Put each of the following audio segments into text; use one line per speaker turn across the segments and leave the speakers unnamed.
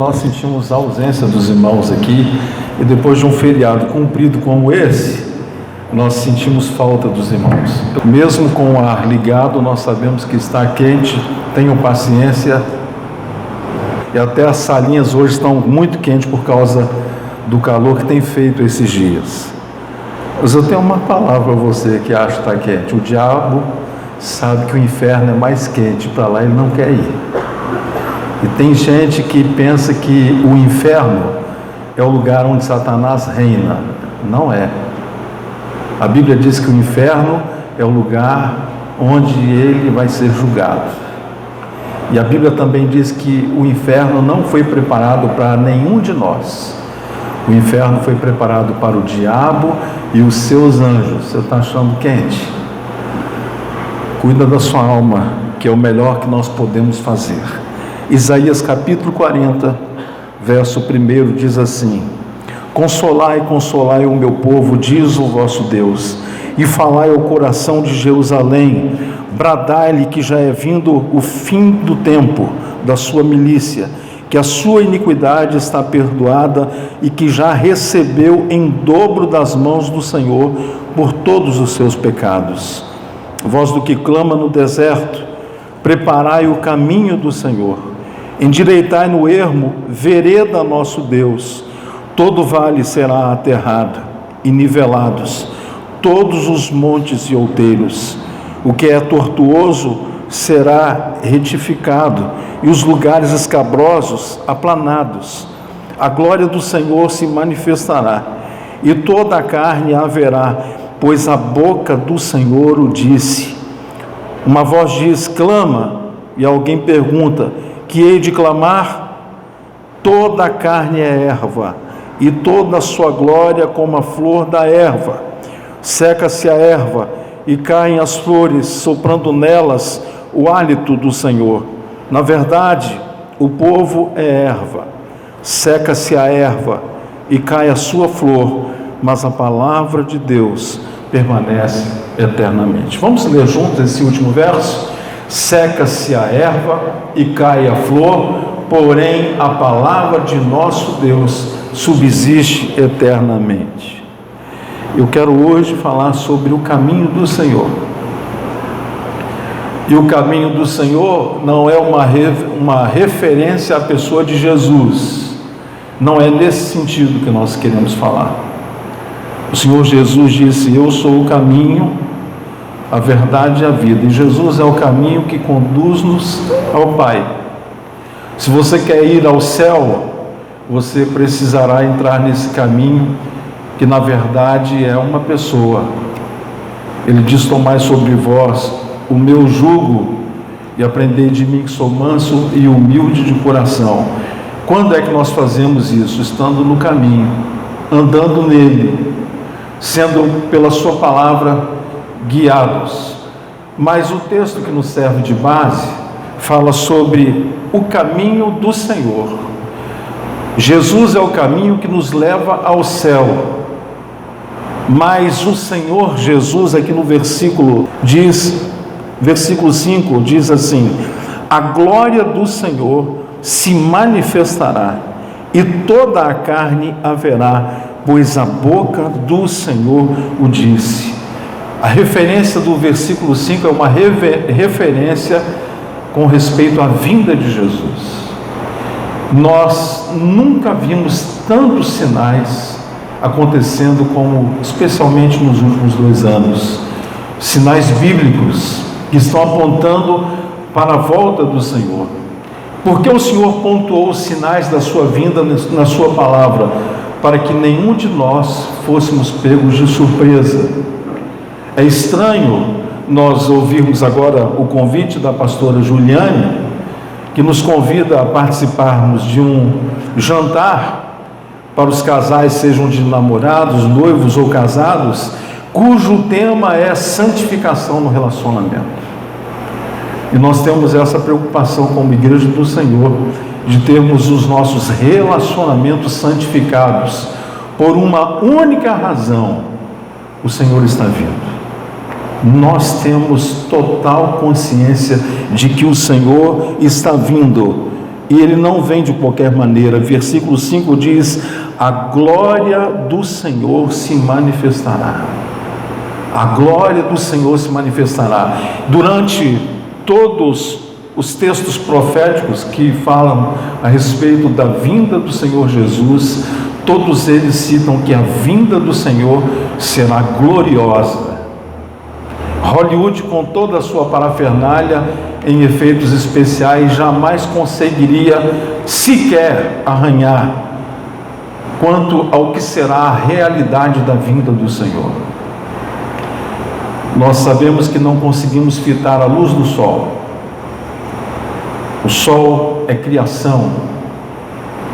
Nós sentimos a ausência dos irmãos aqui e depois de um feriado cumprido como esse, nós sentimos falta dos irmãos. Mesmo com o ar ligado, nós sabemos que está quente, tenham paciência, e até as salinhas hoje estão muito quentes por causa do calor que tem feito esses dias. Mas eu tenho uma palavra para você que acha que está quente. O diabo sabe que o inferno é mais quente, para lá ele não quer ir. E tem gente que pensa que o inferno é o lugar onde Satanás reina. Não é. A Bíblia diz que o inferno é o lugar onde ele vai ser julgado. E a Bíblia também diz que o inferno não foi preparado para nenhum de nós. O inferno foi preparado para o diabo e os seus anjos. Você está achando quente? Cuida da sua alma, que é o melhor que nós podemos fazer. Isaías capítulo 40, verso 1 diz assim: Consolai, consolai o meu povo, diz o vosso Deus, e falai ao coração de Jerusalém, bradai-lhe que já é vindo o fim do tempo da sua milícia, que a sua iniquidade está perdoada e que já recebeu em dobro das mãos do Senhor por todos os seus pecados. Voz do que clama no deserto, preparai o caminho do Senhor, endireitai no ermo vereda nosso Deus. Todo vale será aterrado e nivelados todos os montes e outeiros. O que é tortuoso será retificado e os lugares escabrosos aplanados. A glória do Senhor se manifestará e toda a carne a verá, pois a boca do Senhor o disse. Uma voz diz: clama, e alguém pergunta: que hei de clamar? Toda a carne é erva, e toda a sua glória como a flor da erva. Seca-se a erva e caem as flores, soprando nelas o hálito do Senhor. Na verdade, o povo é erva. Seca-se a erva e cai a sua flor, mas a palavra de Deus permanece eternamente. Vamos ler juntos esse último verso? Seca-se a erva e cai a flor, porém a palavra de nosso Deus subsiste eternamente. Eu quero hoje falar sobre o caminho do Senhor. E o caminho do Senhor não é uma referência à pessoa de Jesus. Não é nesse sentido que nós queremos falar. O Senhor Jesus disse: eu sou o caminho, a verdade e a vida. E Jesus é o caminho que conduz-nos ao Pai. Se você quer ir ao céu, você precisará entrar nesse caminho, que na verdade é uma pessoa. Ele diz: tomai sobre vós o meu jugo e aprendei de mim, que sou manso e humilde de coração. Quando é que nós fazemos isso? Estando no caminho, andando nele, sendo pela sua palavra guiados. Mas o texto que nos serve de base fala sobre o caminho do Senhor. Jesus é o caminho que nos leva ao céu, mas o Senhor Jesus, aqui no versículo 5 diz assim: a glória do Senhor se manifestará e toda a carne a verá, pois a boca do Senhor o disse. A referência do versículo 5 é uma referência com respeito à vinda de Jesus. Nós nunca vimos tantos sinais acontecendo como, especialmente nos últimos 2 anos, sinais bíblicos que estão apontando para a volta do Senhor. Porque o Senhor pontuou os sinais da sua vinda na sua palavra, para que nenhum de nós fôssemos pegos de surpresa. É estranho nós ouvirmos agora o convite da pastora Juliane, que nos convida a participarmos de um jantar para os casais, sejam de namorados, noivos ou casados, cujo tema é santificação no relacionamento. E nós temos essa preocupação como igreja do Senhor, de termos os nossos relacionamentos santificados. Por uma única razão: o Senhor está vindo. Nós temos total consciência de que o Senhor está vindo, e ele não vem de qualquer maneira. Versículo 5 diz: a glória do Senhor se manifestará. A glória do Senhor se manifestará. Durante todos os textos proféticos que falam a respeito da vinda do Senhor Jesus, todos eles citam que a vinda do Senhor será gloriosa. Hollywood, com toda a sua parafernália em efeitos especiais, jamais conseguiria sequer arranhar quanto ao que será a realidade da vinda do Senhor. Nós sabemos que não conseguimos fitar a luz do sol. O sol é criação.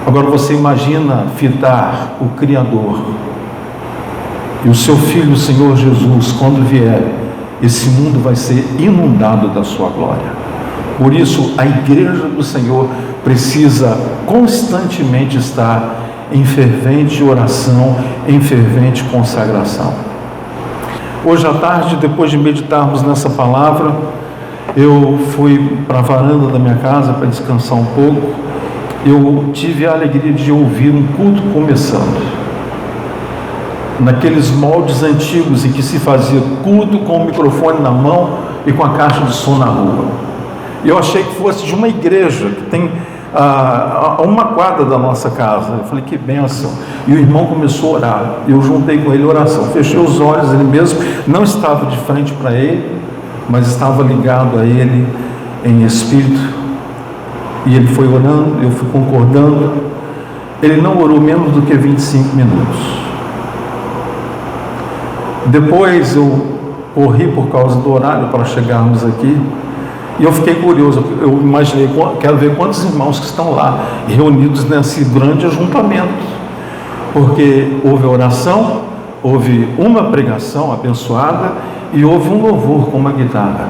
Agora você imagina fitar o Criador e o seu Filho, o Senhor Jesus, quando vier, esse mundo vai ser inundado da sua glória. Por isso, a igreja do Senhor precisa constantemente estar em fervente oração, em fervente consagração. Hoje à tarde, depois de meditarmos nessa palavra, eu fui para a varanda da minha casa para descansar um pouco. Eu tive a alegria de ouvir um culto começando. Naqueles moldes antigos em que se fazia culto com o microfone na mão e com a caixa de som na rua. Eu achei que fosse de uma igreja que tem a uma quadra da nossa casa. Eu falei, que bênção. E o irmão começou a orar. Eu juntei com ele a oração. Fechei os olhos, ele mesmo não estava de frente para ele, mas estava ligado a ele em espírito. E ele foi orando, eu fui concordando. Ele não orou menos do que 25 minutos. Depois eu corri por causa do horário para chegarmos aqui, e eu fiquei curioso. Eu imaginei, quero ver quantos irmãos que estão lá reunidos nesse grande ajuntamento, porque houve oração, houve uma pregação abençoada e houve um louvor com uma guitarra.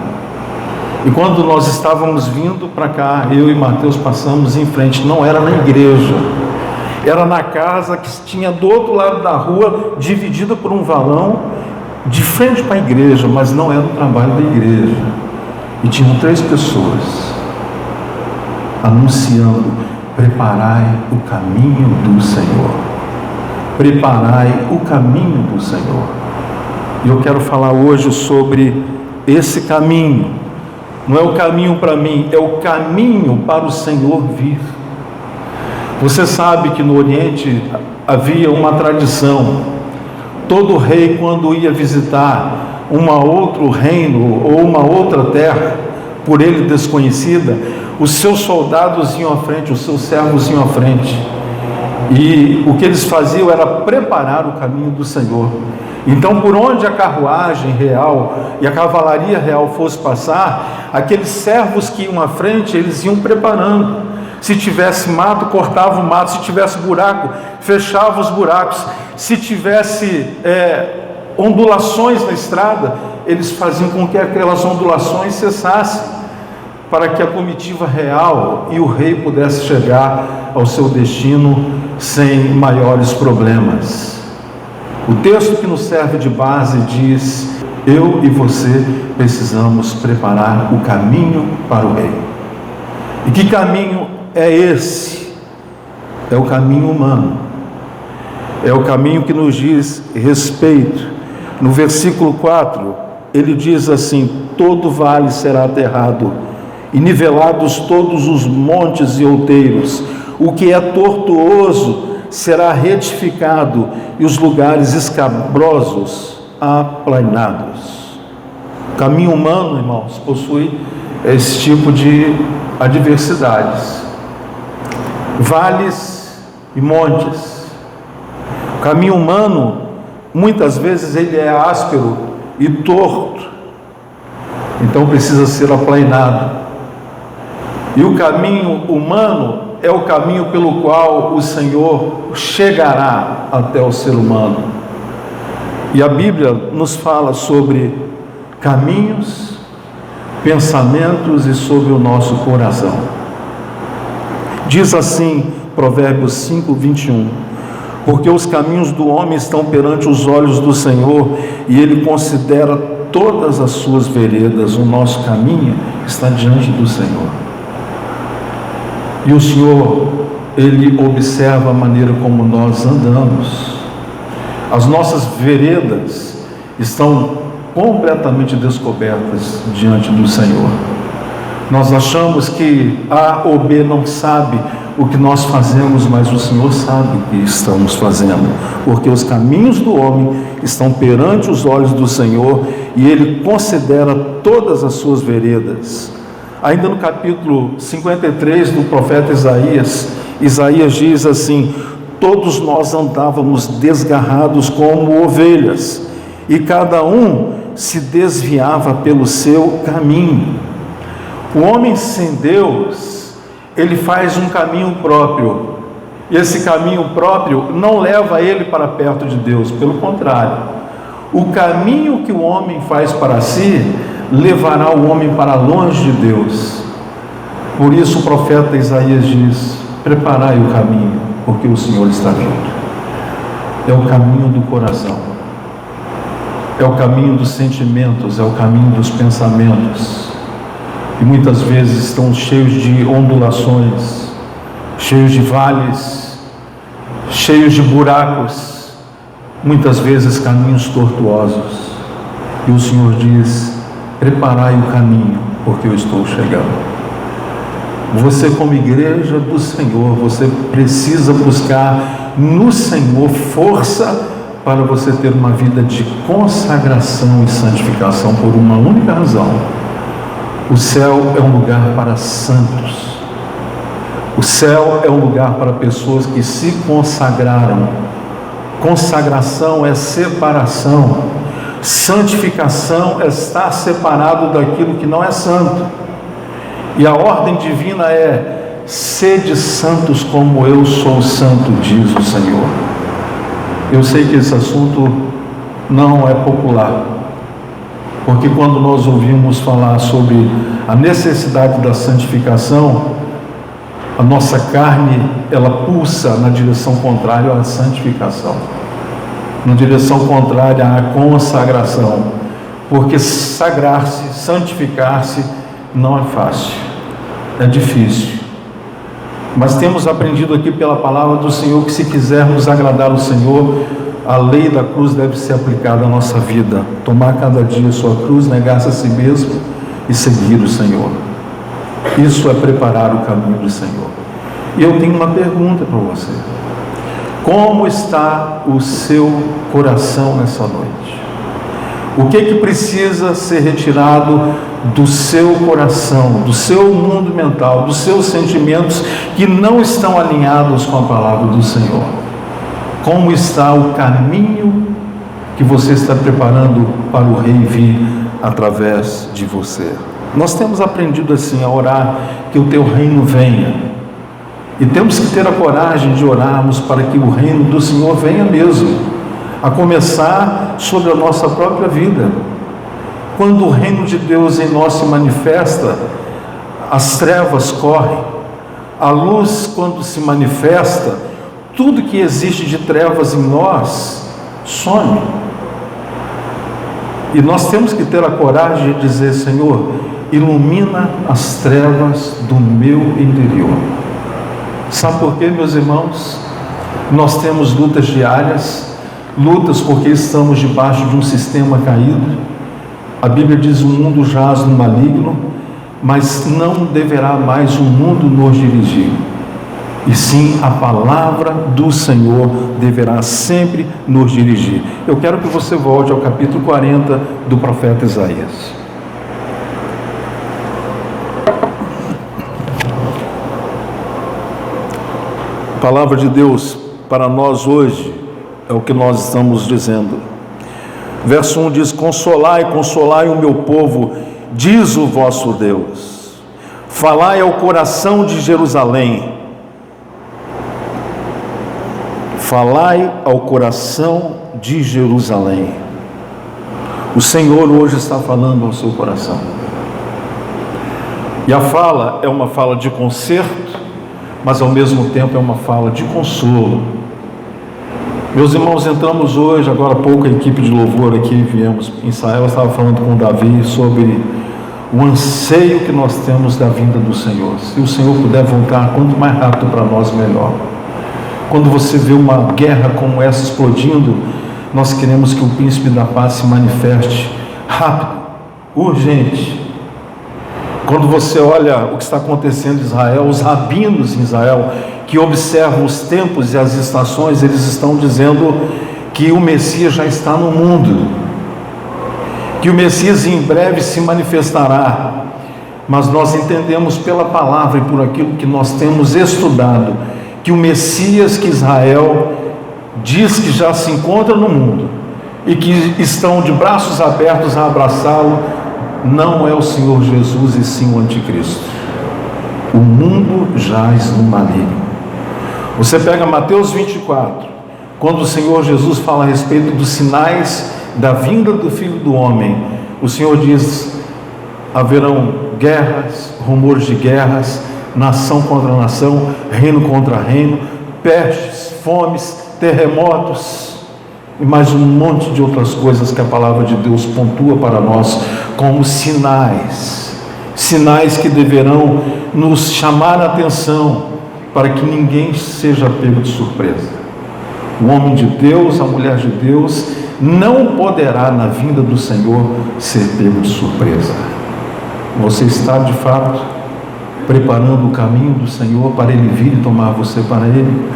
E quando nós estávamos vindo para cá, eu e Mateus passamos em frente, não era na igreja, era na casa que tinha do outro lado da rua, dividida por um valão, de frente para a igreja, mas não era o trabalho da igreja. E tinham 3 pessoas anunciando: preparai o caminho do Senhor. Preparai o caminho do Senhor. E eu quero falar hoje sobre esse caminho. Não é o caminho para mim, é o caminho para o Senhor vir. Você sabe que no Oriente havia uma tradição. Todo rei, quando ia visitar outro reino ou uma outra terra, por ele desconhecida, os seus soldados iam à frente, os seus servos iam à frente. E o que eles faziam era preparar o caminho do Senhor. Então, por onde a carruagem real e a cavalaria real fosse passar, aqueles servos que iam à frente, eles iam preparando. Se tivesse mato, cortava o mato. Se tivesse buraco, fechava os buracos. Se tivesse ondulações na estrada, eles faziam com que aquelas ondulações cessassem, para que a comitiva real e o rei pudesse chegar ao seu destino sem maiores problemas. O texto que nos serve de base diz: eu e você precisamos preparar o caminho para o rei. E que caminho é esse? É o caminho humano. É o caminho que nos diz respeito. No versículo 4, ele diz assim: todo vale será aterrado, e nivelados todos os montes e outeiros. O que é tortuoso será retificado, e os lugares escabrosos aplanados. O caminho humano, irmãos, possui esse tipo de adversidades. Vales e montes. O caminho humano, muitas vezes, ele é áspero e torto, então precisa ser aplanado. E o caminho humano é o caminho pelo qual o Senhor chegará até o ser humano. E a Bíblia nos fala sobre caminhos, pensamentos e sobre o nosso coração. Diz assim, Provérbios 5, 21: porque os caminhos do homem estão perante os olhos do Senhor, e Ele considera todas as suas veredas. O nosso caminho está diante do Senhor. E o Senhor, Ele observa a maneira como nós andamos. As nossas veredas estão completamente descobertas diante do Senhor. Nós achamos que A ou B não sabe o que nós fazemos, mas o Senhor sabe o que estamos fazendo, porque os caminhos do homem estão perante os olhos do Senhor e Ele considera todas as suas veredas. Ainda no capítulo 53 do profeta Isaías, Isaías diz assim: todos nós andávamos desgarrados como ovelhas, e cada um se desviava pelo seu caminho. O homem sem Deus, ele faz um caminho próprio, e esse caminho próprio não leva ele para perto de Deus, pelo contrário, o caminho que o homem faz para si, levará o homem para longe de Deus. Por isso o profeta Isaías diz: preparai o caminho, porque o Senhor está vindo. É o caminho do coração, é o caminho dos sentimentos, é o caminho dos pensamentos, e muitas vezes estão cheios de ondulações, cheios de vales, cheios de buracos, muitas vezes caminhos tortuosos, e o Senhor diz: preparai o caminho, porque eu estou chegando. Você, como igreja do Senhor, você precisa buscar no Senhor força para você ter uma vida de consagração e santificação, por uma única razão: o céu é um lugar para santos, o céu é um lugar para pessoas que se consagraram. Consagração é separação, santificação é estar separado daquilo que não é santo. E a ordem divina é: sede santos como eu sou santo, diz o Senhor. Eu sei que esse assunto não é popular, porque quando nós ouvimos falar sobre a necessidade da santificação, a nossa carne, ela pulsa na direção contrária à santificação, na direção contrária à consagração, porque sagrar-se, santificar-se não é fácil, é difícil. Mas temos aprendido aqui pela palavra do Senhor que, se quisermos agradar o Senhor, a lei da cruz deve ser aplicada à nossa vida: tomar cada dia a sua cruz, negar-se a si mesmo e seguir o Senhor. Isso é preparar o caminho do Senhor. E eu tenho uma pergunta para você: como está o seu coração nessa noite? O que precisa ser retirado do seu coração, do seu mundo mental, dos seus sentimentos que não estão alinhados com a palavra do Senhor? Como está o caminho que você está preparando para o Rei vir através de você? Nós temos aprendido assim a orar que o teu reino venha, e temos que ter a coragem de orarmos para que o reino do Senhor venha mesmo, a começar sobre a nossa própria vida. Quando o reino de Deus em nós se manifesta, as trevas correm. A luz, quando se manifesta, tudo que existe de trevas em nós some. E nós temos que ter a coragem de dizer: Senhor, ilumina as trevas do meu interior. Sabe por quê, meus irmãos? Nós temos lutas diárias, lutas porque estamos debaixo de um sistema caído. A Bíblia diz: o mundo jaz no maligno, mas não deverá mais o mundo nos dirigir, e sim a palavra do Senhor deverá sempre nos dirigir. Eu quero que você volte ao capítulo 40 do profeta Isaías. A palavra de Deus para nós hoje é o que nós estamos dizendo. Verso 1 diz: consolai, consolai o meu povo, diz o vosso Deus. Falai ao coração de Jerusalém. Falai ao coração de Jerusalém. O Senhor hoje está falando ao seu coração. E a fala é uma fala de conserto, mas ao mesmo tempo é uma fala de consolo. Meus irmãos, entramos hoje, agora há pouco, a equipe de louvor aqui, viemos ensaiar. Eu estava falando com o Davi sobre o anseio que nós temos da vinda do Senhor. Se o Senhor puder voltar quanto mais rápido para nós, melhor. Quando você vê uma guerra como essa explodindo, nós queremos que o príncipe da paz se manifeste rápido, urgente. Quando você olha o que está acontecendo em Israel, os rabinos em Israel, que observam os tempos e as estações, eles estão dizendo que o Messias já está no mundo, que o Messias em breve se manifestará. Mas nós entendemos pela palavra e por aquilo que nós temos estudado, que o Messias que Israel diz que já se encontra no mundo e que estão de braços abertos a abraçá-lo, não é o Senhor Jesus, e sim o anticristo. O mundo jaz no maligno. Você pega Mateus 24, quando o Senhor Jesus fala a respeito dos sinais da vinda do Filho do Homem, o Senhor diz: haverão guerras, rumores de guerras, nação contra nação, reino contra reino, pestes, fomes, terremotos e mais um monte de outras coisas que a palavra de Deus pontua para nós como sinais que deverão nos chamar a atenção para que ninguém seja pego de surpresa. O homem de Deus, a mulher de Deus, não poderá na vinda do Senhor ser pego de surpresa. Você está de fato preparando o caminho do Senhor para Ele vir e tomar você para Ele?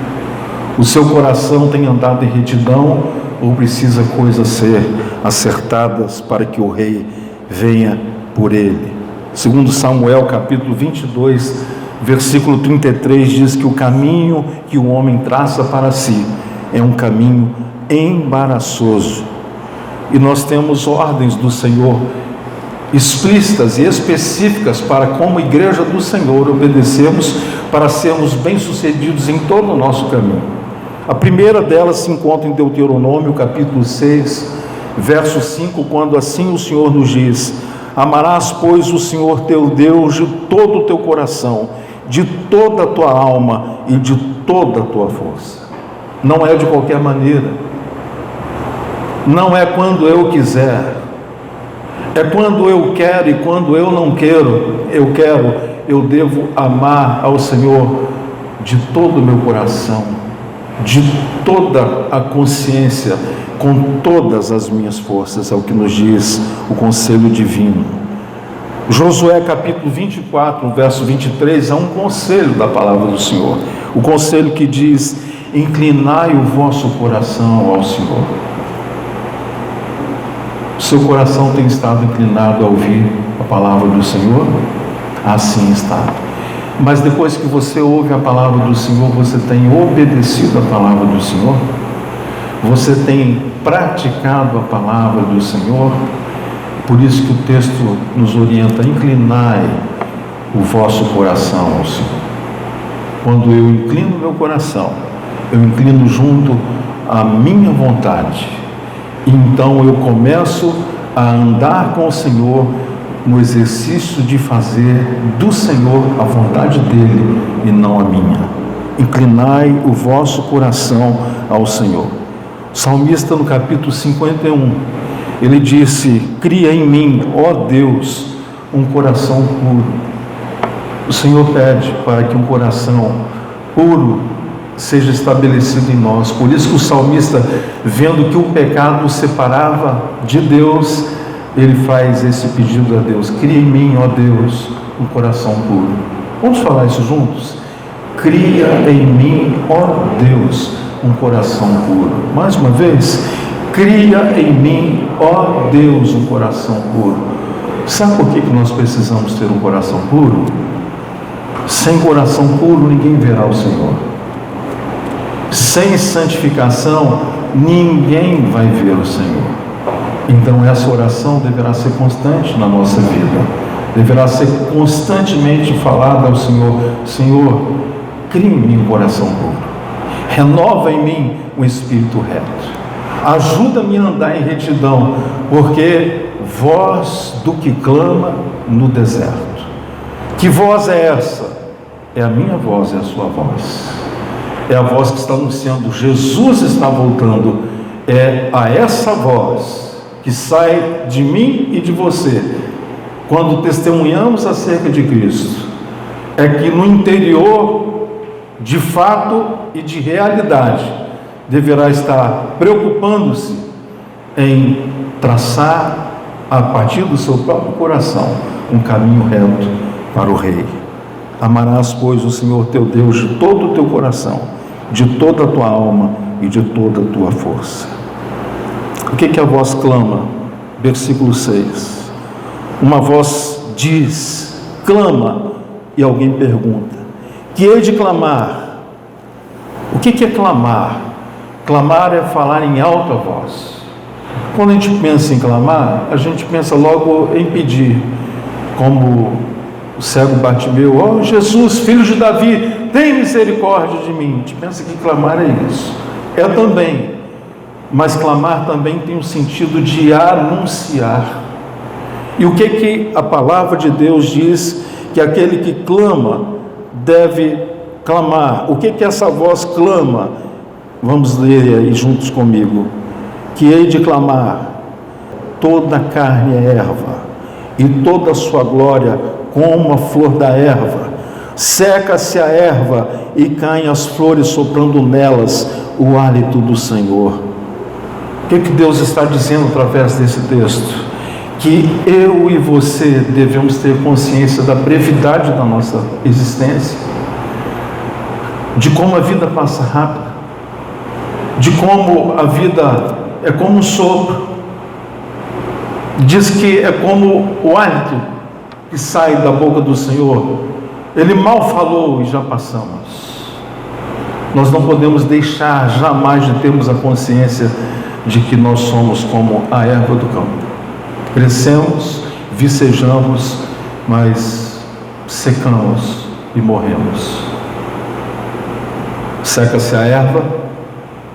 O seu coração tem andado em retidão ou precisa coisas ser acertadas para que o rei venha por ele? Segundo Samuel capítulo 22, versículo 33, diz que o caminho que o homem traça para si é um caminho embaraçoso. E nós temos ordens do Senhor explícitas e específicas para, como igreja do Senhor, obedecermos para sermos bem-sucedidos em todo o nosso caminho. A primeira delas se encontra em Deuteronômio capítulo 6, verso 5, quando assim o Senhor nos diz: amarás, pois, o Senhor teu Deus de todo o teu coração, de toda a tua alma e de toda a tua força. Não é de qualquer maneira, não é quando eu quiser, é quando eu quero e quando eu não quero. Eu devo amar ao Senhor de todo o meu coração, de toda a consciência, com todas as minhas forças. É o que nos diz o conselho divino. Josué capítulo 24, verso 23, é um conselho da palavra do Senhor. O conselho que diz: inclinai o vosso coração ao Senhor. Seu coração tem estado inclinado a ouvir a palavra do Senhor? Assim está. Mas depois que você ouve a palavra do Senhor, você tem obedecido a palavra do Senhor? Você tem praticado a palavra do Senhor? Por isso que o texto nos orienta: inclinai o vosso coração ao Senhor. Quando eu inclino meu coração, eu inclino junto à minha vontade. Então eu começo a andar com o Senhor no exercício de fazer do Senhor a vontade dele e não a minha. Inclinai o vosso coração ao Senhor. O salmista, no capítulo 51, ele disse: cria em mim, ó Deus, um coração puro. O Senhor pede para que um coração puro seja estabelecido em nós. Por isso que o salmista, vendo que o pecado o separava de Deus, ele faz esse pedido a Deus: cria em mim, ó Deus, um coração puro. Vamos falar isso juntos? Cria em mim, ó Deus, um coração puro. Mais uma vez: cria em mim, ó Deus, um coração puro. Sabe por que nós precisamos ter um coração puro? Sem coração puro ninguém verá o Senhor. Sem santificação ninguém vai ver o Senhor. Então essa oração deverá ser constante na nossa vida, deverá ser constantemente falada ao Senhor: Senhor, cria em mim um coração puro, renova em mim um espírito reto, ajuda-me a andar em retidão, porque voz do que clama no deserto. Que voz é essa? É a minha voz, é a sua voz. É a voz que está anunciando: Jesus está voltando. É a essa voz que sai de mim e de você quando testemunhamos acerca de Cristo, é que no interior, de fato e de realidade, deverá estar preocupando-se em traçar, a partir do seu próprio coração, um caminho reto para o Rei. Amarás, pois, o Senhor teu Deus de todo o teu coração, de toda a tua alma e de toda a tua força. O que a voz clama? Versículo 6. Uma voz diz, clama, e alguém pergunta, que hei de clamar? O que é clamar? Clamar é falar em alta voz. Quando a gente pensa em clamar, a gente pensa logo em pedir, como o cego Bartimeu: ó Jesus, filho de Davi, tem misericórdia de mim. A gente pensa que clamar é isso. É também, mas clamar também tem um sentido de anunciar. E o que a palavra de Deus diz que aquele que clama deve clamar? O que essa voz clama? Vamos ler aí juntos comigo. Que hei de clamar: toda a carne é erva, e toda a sua glória como a flor da erva. Seca-se a erva e caem as flores, soprando nelas o hálito do Senhor. O que Deus está dizendo através desse texto? Que eu e você devemos ter consciência da brevidade da nossa existência, de como a vida passa rápido, de como a vida é como um sopro. Diz que é como o hálito que sai da boca do Senhor. Ele mal falou e já passamos. Nós não podemos deixar jamais de termos a consciência de que nós somos como a erva do campo. Crescemos, vicejamos, mas secamos e morremos. Seca-se a erva,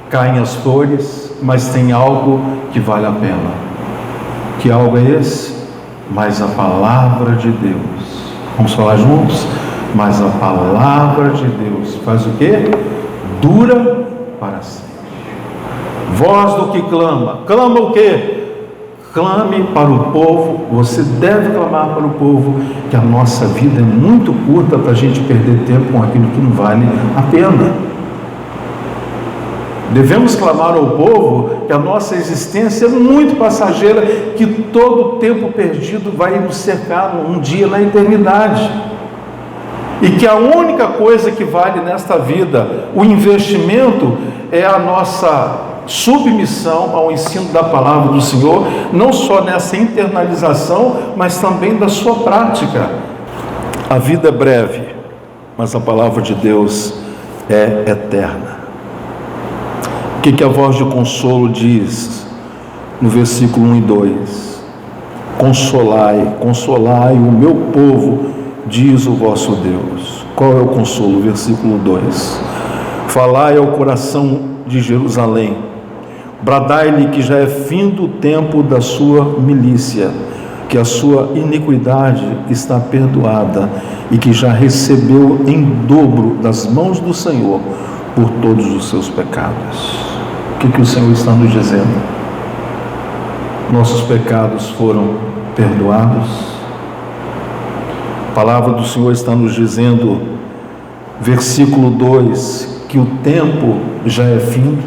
caem as flores, mas tem algo que vale a pena. Que algo é esse? Mas a palavra de Deus. Vamos falar juntos? Mas a palavra de Deus faz o quê? Dura para sempre. Voz do que clama. Clama o quê? Clame para o povo. Você deve clamar para o povo, que a nossa vida é muito curta para a gente perder tempo com aquilo que não vale a pena. Devemos clamar ao povo que a nossa existência é muito passageira, que todo o tempo perdido vai nos cercar um dia na eternidade, e que a única coisa que vale nesta vida, o investimento, é a nossa submissão ao ensino da palavra do Senhor, não só nessa internalização, mas também da sua prática. A vida é breve, mas a palavra de Deus é eterna. O que a voz de consolo diz no versículo 1 e 2? Consolai, consolai o meu povo, diz o vosso Deus. Qual é o consolo? Versículo 2: falai ao coração de Jerusalém, bradai-lhe que já é findo o tempo da sua milícia, que a sua iniquidade está perdoada e que já recebeu em dobro das mãos do Senhor por todos os seus pecados. O que o Senhor está nos dizendo? Nossos pecados foram perdoados. A palavra do Senhor está nos dizendo, versículo 2, que o tempo já é fim.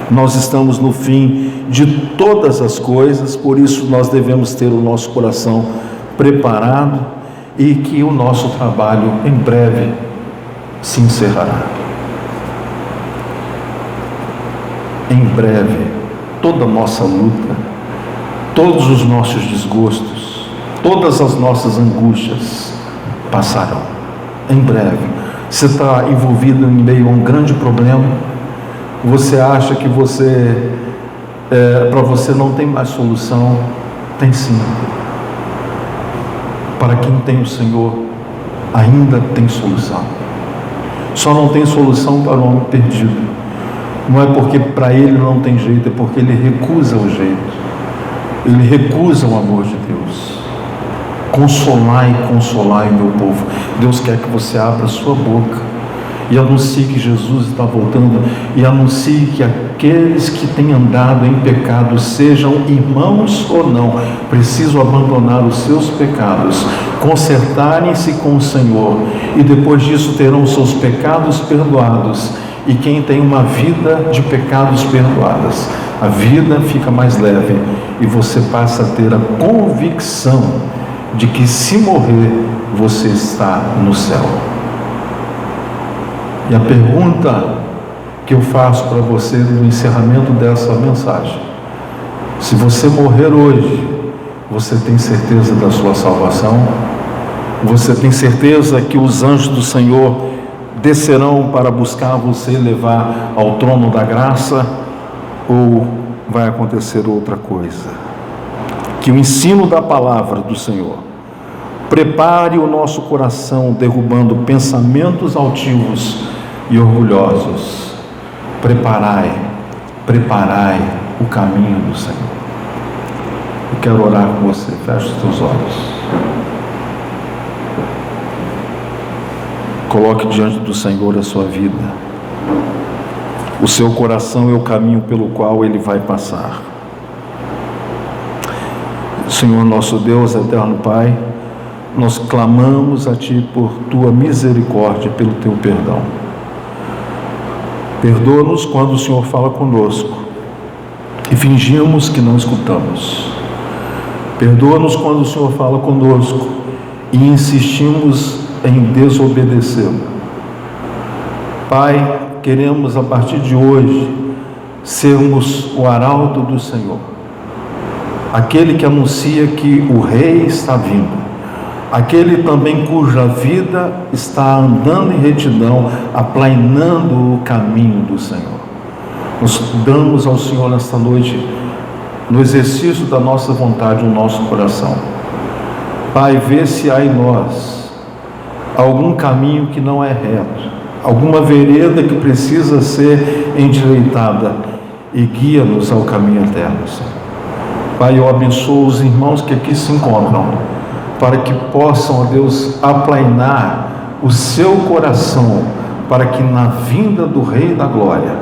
Nós estamos no fim de todas as coisas, por isso nós devemos ter o nosso coração preparado e que o nosso trabalho em breve se encerrará. Em breve, toda a nossa luta, todos os nossos desgostos, todas as nossas angústias passarão. Em breve. Você está envolvido em meio a um grande problema, você acha que para você não tem mais solução? Tem sim. Para quem tem o Senhor, ainda tem solução. Só não tem solução para o homem perdido. Não é porque para ele não tem jeito, é porque ele recusa o jeito. Ele recusa o amor de Deus. Consolai, consolai meu povo. Deus quer que você abra a sua boca e anuncie que Jesus está voltando, e anuncie que aqueles que têm andado em pecado, sejam irmãos ou não, precisam abandonar os seus pecados, consertarem-se com o Senhor, e depois disso terão seus pecados perdoados. E quem tem uma vida de pecados perdoadas, a vida fica mais leve, e você passa a ter a convicção de que, se morrer, você está no céu. E a pergunta que eu faço para você no encerramento dessa mensagem: se você morrer hoje, você tem certeza da sua salvação? Você tem certeza que os anjos do Senhor descerão para buscar você e levar ao trono da graça? Ou vai acontecer outra coisa? Que o ensino da palavra do Senhor prepare o nosso coração, derrubando pensamentos altivos e orgulhosos. Preparai o caminho do Senhor. Eu quero orar com você. Feche os teus olhos. Coloque diante do Senhor a sua vida. O seu coração é o caminho pelo qual Ele vai passar. Senhor nosso Deus, eterno Pai, nós clamamos a Ti por Tua misericórdia, pelo Teu perdão. Perdoa-nos quando o Senhor fala conosco e fingimos que não escutamos. Perdoa-nos quando o Senhor fala conosco e insistimos em desobedecê-lo. Pai, queremos a partir de hoje sermos o arauto do Senhor, aquele que anuncia que o Rei está vindo, aquele também cuja vida está andando em retidão, aplainando o caminho do Senhor. Nós damos ao Senhor nesta noite, no exercício da nossa vontade, o nosso coração. Pai, vê se há em nós algum caminho que não é reto, alguma vereda que precisa ser endireitada, e guia-nos ao caminho eterno, Senhor. Pai, eu abençoo os irmãos que aqui se encontram, para que possam, ó Deus, aplainar o seu coração, para que na vinda do Rei da Glória,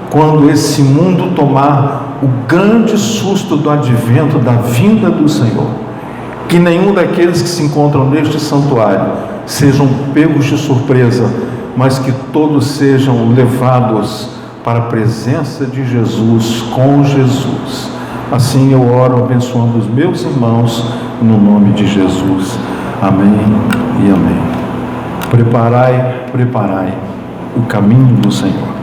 quando esse mundo tomar o grande susto do advento, da vinda do Senhor, que nenhum daqueles que se encontram neste santuário sejam pegos de surpresa, mas que todos sejam levados para a presença de Jesus, com Jesus. Assim eu oro abençoando os meus irmãos, no nome de Jesus. Amém e amém. Preparai o caminho do Senhor.